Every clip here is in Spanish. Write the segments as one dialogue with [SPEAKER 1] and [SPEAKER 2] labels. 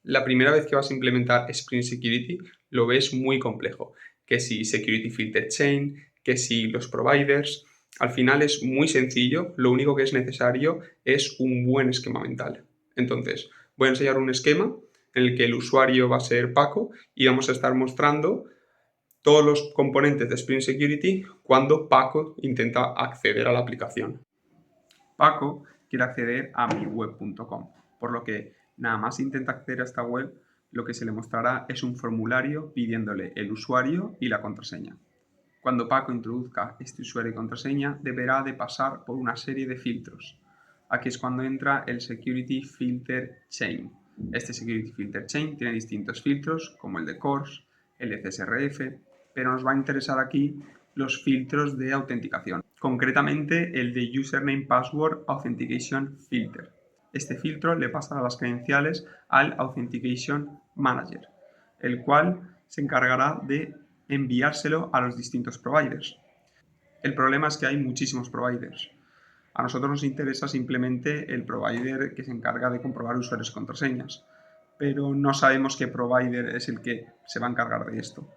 [SPEAKER 1] La primera vez que vas a implementar Spring Security lo ves muy complejo, que si Security Filter Chain, que si los providers. Al final es muy sencillo, lo único que es necesario es un buen esquema mental. Entonces, voy a enseñar un esquema en el que el usuario va a ser Paco y vamos a estar mostrando todos los componentes de Spring Security cuando Paco intenta acceder a la aplicación. Paco quiere acceder a miweb.com, por lo que nada más intenta acceder a esta web, lo que se le mostrará es un formulario pidiéndole el usuario y la contraseña. Cuando Paco introduzca este usuario y contraseña, deberá de pasar por una serie de filtros. Aquí es cuando entra el Security Filter Chain. Este Security Filter Chain tiene distintos filtros, como el de CORS, el de CSRF, pero nos va a interesar aquí los filtros de autenticación, concretamente el de Username Password Authentication Filter. Este filtro le pasa las credenciales al Authentication Manager, el cual se encargará de enviárselo a los distintos providers. El problema es que hay muchísimos providers. A nosotros nos interesa simplemente el provider que se encarga de comprobar usuarios y contraseñas, pero no sabemos qué provider es el que se va a encargar de esto.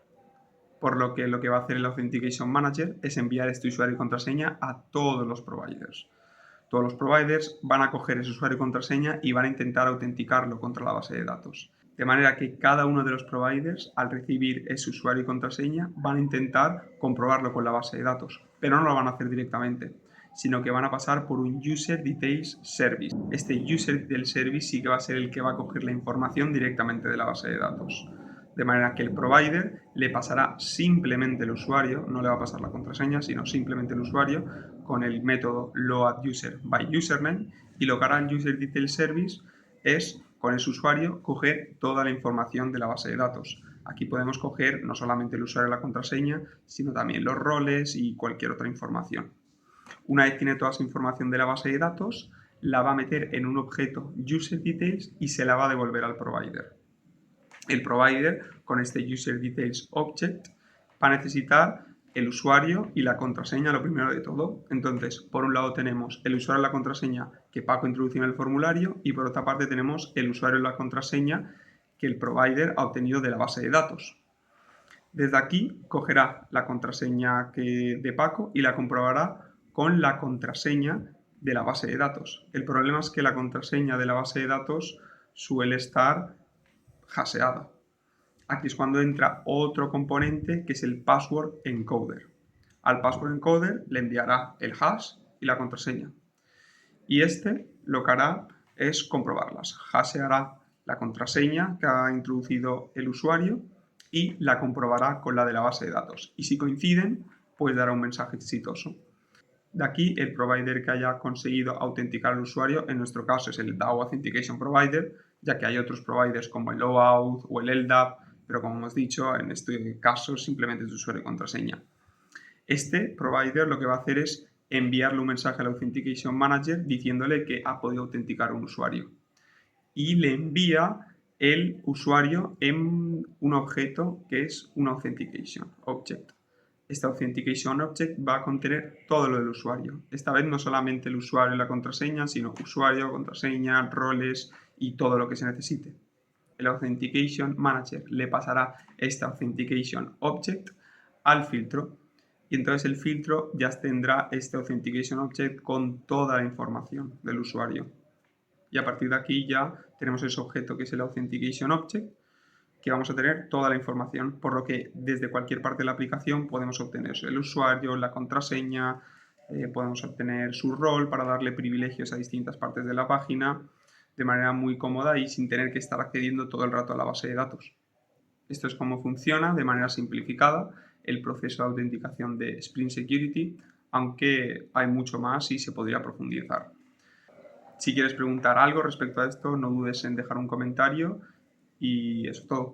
[SPEAKER 1] Por lo que va a hacer el Authentication Manager es enviar este usuario y contraseña a todos los providers. Todos los providers van a coger ese usuario y contraseña y van a intentar autenticarlo contra la base de datos. De manera que cada uno de los providers, al recibir ese usuario y contraseña, van a intentar comprobarlo con la base de datos, pero no lo van a hacer directamente, sino que van a pasar por un User Details Service. Este User Details Service sí que va a ser el que va a coger la información directamente de la base de datos. De manera que el provider le pasará simplemente el usuario, no le va a pasar la contraseña, sino simplemente el usuario con el método loadUser_by_username, y lo que hará el User Details Service es, con ese usuario, coger toda la información de la base de datos. Aquí podemos coger no solamente el usuario y la contraseña, sino también los roles y cualquier otra información. Una vez tiene toda esa información de la base de datos, la va a meter en un objeto UserDetails y se la va a devolver al provider. El provider, con este UserDetails Object, va a necesitar el usuario y la contraseña, lo primero de todo. Entonces, por un lado tenemos el usuario y la contraseña que Paco introdució en el formulario, y por otra parte tenemos el usuario y la contraseña que el provider ha obtenido de la base de datos. Desde aquí cogerá la contraseña de Paco y la comprobará con la contraseña de la base de datos. El problema es que la contraseña de la base de datos suele estar hasheada. Aquí es cuando entra otro componente que es el Password Encoder. Al Password Encoder le enviará el hash y la contraseña. Y este lo que hará es comprobarlas. Hasheará la contraseña que ha introducido el usuario y la comprobará con la de la base de datos. Y si coinciden, pues dará un mensaje exitoso. De aquí el provider que haya conseguido autenticar al usuario, en nuestro caso es el DAO Authentication Provider, ya que hay otros providers como el OAuth o el LDAP, pero como hemos dicho, en este caso simplemente es usuario y contraseña. Este provider lo que va a hacer es enviarle un mensaje al Authentication Manager diciéndole que ha podido autenticar un usuario. Y le envía el usuario en un objeto que es un Authentication Object. Este Authentication Object va a contener todo lo del usuario. Esta vez no solamente el usuario y la contraseña, sino usuario, contraseña, roles y todo lo que se necesite. El Authentication Manager le pasará este Authentication Object al filtro, y entonces el filtro ya tendrá este Authentication Object con toda la información del usuario. Y a partir de aquí ya tenemos ese objeto que es el Authentication Object, que vamos a tener toda la información, por lo que desde cualquier parte de la aplicación podemos obtener el usuario, la contraseña, podemos obtener su rol para darle privilegios a distintas partes de la página de manera muy cómoda y sin tener que estar accediendo todo el rato a la base de datos. Esto es cómo funciona de manera simplificada el proceso de autenticación de Spring Security, aunque hay mucho más y se podría profundizar. Si quieres preguntar algo respecto a esto, no dudes en dejar un comentario, y eso es todo.